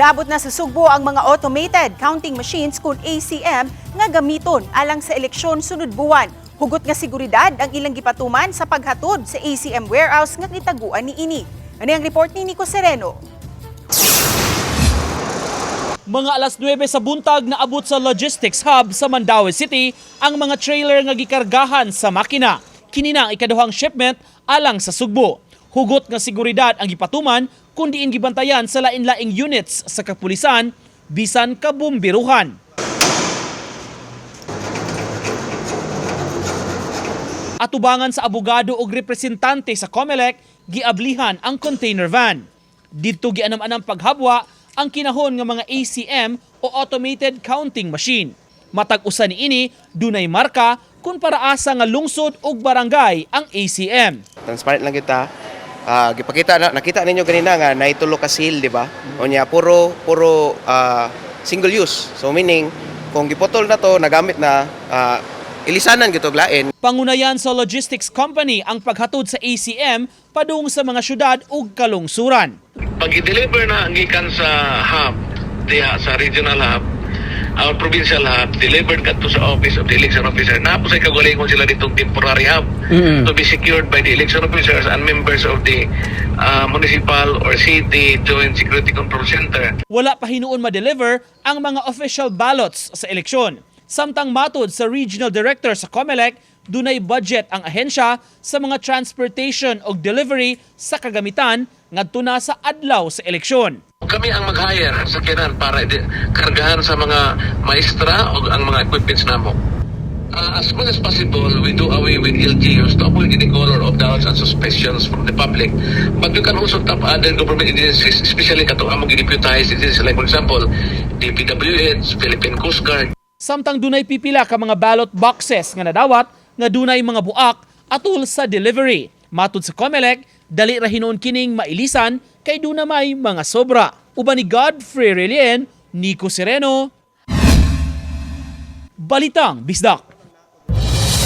Naabot na sa Sugbo ang mga automated counting machines kung ACM nga gamiton alang sa eleksyon sunod buwan. Hugot nga seguridad ang ilang gipatuman sa paghatod sa ACM warehouse nga nitaguan ni ini. Ano ang report ni Nico Sereno? Mga alas 9 sa buntag na abot sa logistics hub sa Mandaue City ang mga trailer nga gikargahan sa makina. Kini na ang ikaduhang shipment alang sa Sugbo. Hugot nga seguridad ang gipatuman kundi gibantayan sa lain-laing units sa kapulisan bisan kabumbiruhan. Atubangan sa abogado ug representante sa COMELEC, giablihan ang container van. Didto gianam-anang paghabwa ang kinahon nga mga ACM o automated counting machine. Matag usa niini dunay marka kung para asa nga lungsod ug barangay ang ACM. Transparent lang kita. Nakita ninyo kanina nga naitulo ka seal, di ba? O niya puro single use. So meaning kung gipotol na to, nagamit na ilisanan gito glain. Pangunayan sa logistics company ang paghatod sa ACM padung sa mga syudad ug kalungsuran. Pag i-deliver na ang gikan sa hub, diha sa regional hub, our provincial hub, delivered kadto sa office of the election officer. Napo sa kagalingon sila ditong temporary hub to be secured by the election officers and members of the municipal or city joint security control center. Wala pa hinuon ma-deliver ang mga official ballots sa eleksyon. Samtang matod sa regional director sa COMELEC, dunay budget ang ahensya sa mga transportation o delivery sa kagamitan ngadto na sa adlaw sa eleksyon. Kami ang mag-hire sa kinan para kargahan sa mga maestra o ang mga equipments namo. As much as possible, we do away with LGUs to avoid any color of doubts and suspicions from the public. But you can also tap other government agencies, especially kato among deputized agencies like for example, DPWH, Philippine Coast Guard. Samtang dunay pipila ka mga ballot boxes nga nadawat nga dunay mga buak atul sa delivery. Matud sa COMELEC, dali ra hinuon kining mailisan kay duna may mga sobra. Uban ni Godfrey Relien, Nico Sereno, Balitang Bisdak.